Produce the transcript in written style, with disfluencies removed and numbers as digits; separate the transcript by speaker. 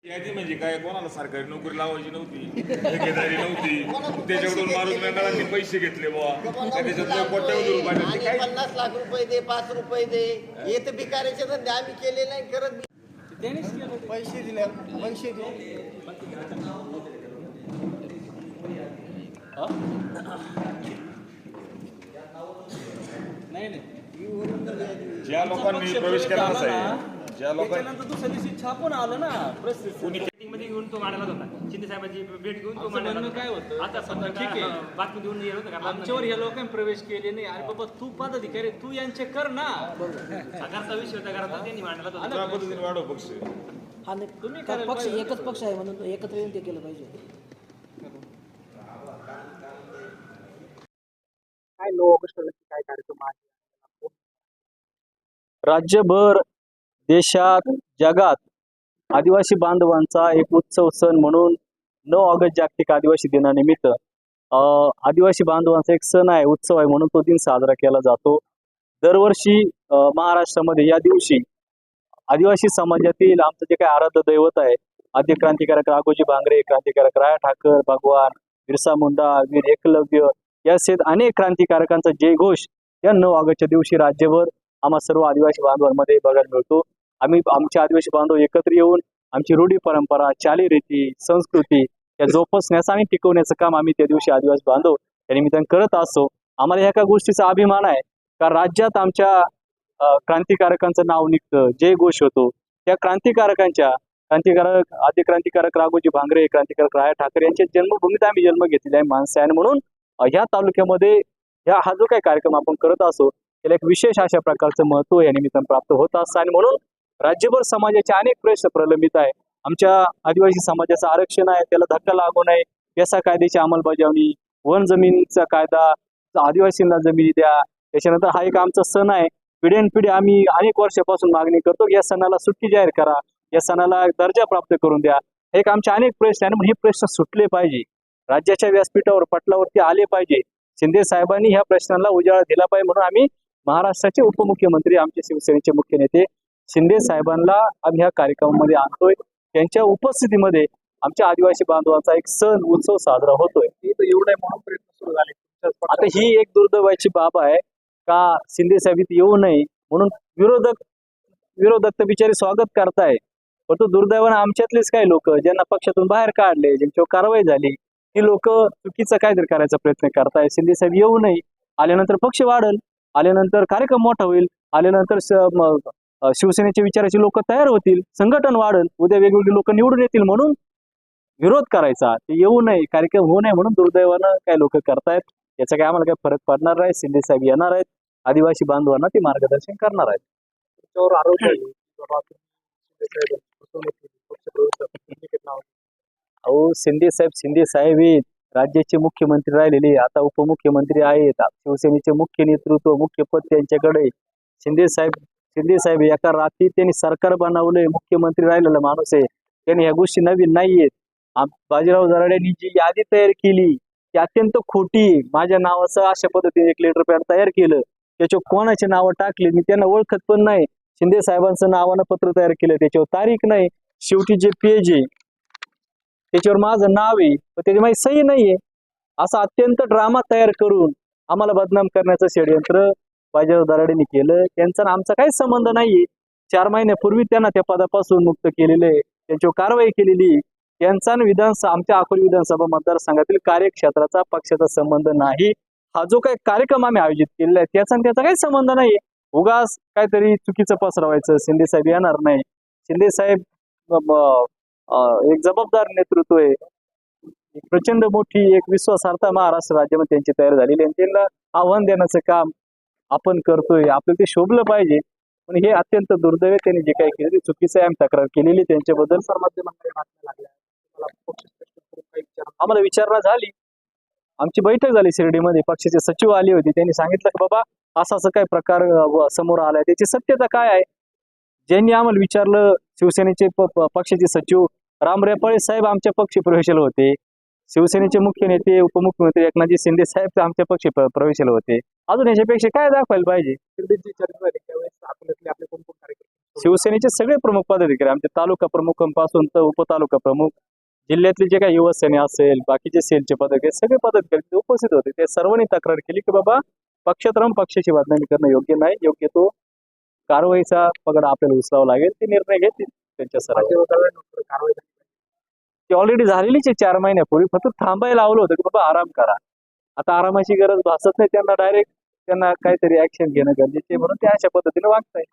Speaker 1: यादी म्हणजे काय, कोणाला सरकारी नोकरी लावायची नव्हती, ठेकेदारी नव्हती, त्याच्याकडून माणूस मंडळांनी पैसे घेतले बुवा, त्याच्यात कोट्यावधी रुपये
Speaker 2: आणि
Speaker 1: काय
Speaker 2: 50 लाख रुपये दे, 5 रुपये दे, हे तर भिकाऱ्याचे धंदे आम्ही केले नाही, करत पैसे दिले, पैसे दिले.
Speaker 1: ज्या लोकांनी प्रवेश केला नसाय, ज्या लोकांनी
Speaker 3: दुसऱ्या दिवशी छापून आलं ना
Speaker 1: कोणी
Speaker 4: मध्ये घेऊन तो मांडला होता, शिंदे साहेबांची भेट घेऊन तो
Speaker 3: म्हणणं
Speaker 4: मांडला
Speaker 3: काय होतं?
Speaker 4: आता समजा
Speaker 3: ठीक आहे.
Speaker 4: बातमी देऊन येत होतं का
Speaker 3: आमच्यावर या लोकांनी प्रवेश केले नाही. अरे बाबा तू पदाधिकारी तू यांचे कर ना.
Speaker 4: घरचा विषय होता, घरात त्यांनी मांडला होता.
Speaker 1: त्या पद्धतीने वाढव पक्ष.
Speaker 5: हा नाही,
Speaker 3: तुम्ही
Speaker 5: का
Speaker 3: करायला
Speaker 5: पक्ष
Speaker 3: पाहिजे
Speaker 5: एकच पक्ष आहे म्हणून एकत्र येऊन ते केलं पाहिजे.
Speaker 6: काय 9 ऑगस्ट रोजी काय कार्यक्रम आहे? राज्यभर, देशात, जगात आदिवासी बांधवांचा एक उत्सव सण म्हणून 9 ऑगस्ट जागतिक आदिवासी दिनानिमित्त आदिवासी बांधवांचा एक सण आहे, उत्सव आहे म्हणून तो दिन साजरा केला जातो. दरवर्षी महाराष्ट्रामध्ये या दिवशी आदिवासी समाजातील आमचं जे काही आराध्य दैवत आहे, आद्य क्रांतिकारक राघोजी भांगरे, क्रांतिकारक राया ठाकर, भगवान बिरसा मुंडा, वीर एकलव्य या सहित अनेक क्रांतिकारकांचा जयघोष या 9 ऑगस्टच्या दिवशी राज्यभर आम्हा सर्व आदिवासी बांधवांमध्ये बघायला मिळतो. आम्ही आमचे आदिवासी बांधव एकत्र येऊन आमची रूढी परंपरा, चालीरीती, संस्कृती या जोपासण्याचं आणि टिकवण्याचं काम आम्ही त्या दिवशी आदिवासी बांधव या निमित्ताने करत असतो. आम्हाला ह्या गोष्टीचा अभिमान आहे का राज्यात आमच्या क्रांतिकारकांचं नाव निघतं, जयघोष होतो. त्या क्रांतिकारक आद्य क्रांतिकारक राघोजी भांगरे, क्रांतिकारक राया ठाकरे यांच्या जन्मभूमीत आम्ही जन्म घेतलेला आहे माणसं आहे. म्हणून ह्या तालुक्यामध्ये हा जो काही कार्यक्रम आपण करत असो त्याला एक विशेष अशा प्रकारचं महत्त्व या निमित्तानं प्राप्त होत असतं. आणि म्हणून राज्यभर समाजाचे अनेक प्रश्न प्रलंबित आहे. आमच्या आदिवासी समाजाचं आरक्षण आहे, त्याला धक्का लागू नये, पेसा कायद्याची अंमलबजावणी, वन जमिनीचा कायदा, आदिवासींना जमिनी द्या. त्याच्यानंतर हा एक आमचा सण आहे, पिढ्यानपिढी आम्ही अनेक वर्षापासून मागणी करतो की या सणाला सुट्टी जाहीर करा, या सणाला दर्जा प्राप्त करून द्या. एक आमचे अनेक प्रश्न आहे, हे प्रश्न सुटले पाहिजे, राज्याच्या व्यासपीठावर पटलावरती आले पाहिजे. शिंदे साहेबांनी ह्या प्रश्नाला उजाळा दिला पाहिजे म्हणून आम्ही महाराष्ट्राचे उपमुख्यमंत्री, आमचे शिवसेनेचे मुख्य नेते शिंदे साहेबांना आम्ही ह्या कार्यक्रमामध्ये आणतोय. त्यांच्या उपस्थितीमध्ये आमच्या आदिवासी बांधवांचा एक सण उत्सव साजरा होतोय.
Speaker 3: एवढे म्हणून प्रयत्न सुरू झाले.
Speaker 6: आता ही एक दुर्दैवाची बाब आहे का शिंदे साहेब इथे येऊ नये म्हणून विरोधक तर बिचारे स्वागत करताय, पण तो दुर्दैवानं आमच्यातलेच काही लोक ज्यांना पक्षातून बाहेर काढले, ज्यांच्यावर कारवाई झाली, ही लोक चुकीचं काहीतरी करायचा प्रयत्न करताय. शिंदे साहेब येऊ नये, आल्यानंतर पक्ष वाढल, आल्यानंतर कार्यक्रम मोठा होईल, आल्यानंतर शिवसेनेच्या विचाराचे लोक तयार होतील, संघटन वाढल, उद्या वेगवेगळे लोक निवडून येतील म्हणून विरोध करायचा, ते येऊ नये, कार्यक्रम होऊ नये म्हणून दुर्दैवानं काही लोक करतायत. याचा काही आम्हाला काही फरक पडणार नाही. शिंदे साहेब येणार आहेत, आदिवासी बांधवांना ते मार्गदर्शन करणार आहेत.
Speaker 3: त्याच्यावर आरोप आहे की बाबा तुम्ही शिंदे साहेब फसवणूक केली, पक्षप्रवेश
Speaker 6: अहो शिंदे साहेब आहेत, राज्याचे मुख्यमंत्री राहिलेले, आता उपमुख्यमंत्री आहेत, शिवसेनेचे मुख्य नेतृत्व, मुख्य पद त्यांच्याकडे. शिंदे साहेब एका रात्री त्यांनी सरकार बनवलंय, मुख्यमंत्री राहिलेला माणूस आहे, त्यांनी ह्या गोष्टी नवीन नाहीयेत. बाजीराव दराडेंनी जी यादी तयार केली ती अत्यंत खोटी. माझ्या नावाचं अशा पद्धतीने एक लेटर पॅड तयार केलं, त्याच्यावर कोणाचे नावं टाकले, मी त्यांना ओळखत पण नाही. शिंदे साहेबांचं नावानं पत्र तयार केलं, त्याच्यावर तारीख नाही, शेवटी जे पेज आहे त्याच्यावर माझं नाव आहे पण त्याची माझी सही नाहीये. असा अत्यंत ड्रामा तयार करून आम्हाला बदनाम करण्याचं षडयंत्र बाजीराव दराडेंनी केलं. त्यांचा आमचा काहीच संबंध नाहीये. 4 महिन्यापूर्वी त्यांना त्या पदापासून मुक्त केलेले, त्यांच्यावर कारवाई केलेली. त्यांचा आमच्या अकोले विधानसभा मतदारसंघातील कार्यक्षेत्राचा पक्षाचा संबंध नाही. हा जो काही कार्यक्रम आम्ही आयोजित केलेला आहे त्याचा काही संबंध नाही. उगाच काहीतरी चुकीचं पसरवायचं, शिंदे साहेब येणार नाही. शिंदे साहेब एक जबाबदार नेतृत्व आहे, एक प्रचंड मोठी एक विश्वासार्हता महाराष्ट्र राज्यामध्ये त्यांची तयार झालेली आहे. त्यांना आव्हान देण्याचं काम आपण करतोय, आपल्याला ते शोभलं पाहिजे. पण हे अत्यंत दुर्दैव आहे, त्यांनी जे काही केलं ते चुकीचं आहे. आम्ही तक्रार केलेली त्यांच्याबद्दल.
Speaker 3: माध्यमांकडे बातम्या लागल्या,
Speaker 6: आम्हाला विचारणा झाली, आमची बैठक झाली शिर्डीमध्ये, पक्षाचे सचिव आले होते, त्यांनी सांगितलं की बाबा असा काय प्रकार समोर आलाय, त्याची सत्यता काय आहे. ज्यांनी आम्हाला विचारलं, शिवसेनेचे पक्षाचे सचिव राम रेपाळे साहेब आमच्या पक्ष प्रवेशाला होते, शिवसेनेचे मुख्य नेते उपमुख्यमंत्री एकनाथजी शिंदे साहेब आमच्या पक्ष प्रवेशाला होते. अजून याच्यापेक्षा काय दाखवायला पाहिजे.
Speaker 3: शिर्डीची चर्चा झाली त्यावेळेस आपल्यातले आपले कोण कार्यकर्ते
Speaker 6: शिवसेनेचे सगळे प्रमुख पदाधिकारी आमचे तालुका प्रमुखांपासून तर उपतालुका प्रमुख जिल्ह्यातले जे काही युवसेने असेल बाकीचे सेलचे पदाधिकारी सगळे पदाधिकारी तिथे उपस्थित होते. ते सर्वांनी तक्रार केली की बाबा पक्षात राहून पक्षाची बदनामी करणं योग्य नाही. योग्य तो कारवाईचा पगड आपल्याला उचलावा लागेल. ते निर्णय घेतील त्यांच्या सराव.
Speaker 3: कारवाई झाली.
Speaker 6: ती ऑलरेडी झालेलीच आहे 4 महिन्यापूर्वी. फक्त थांबायला लावलं होतं की बाबा आराम करा. आता आरामाची गरज भासत नाही त्यांना. डायरेक्ट त्यांना काहीतरी ऍक्शन घेणं गरजेचे म्हणून ते अशा पद्धतीने वागताय.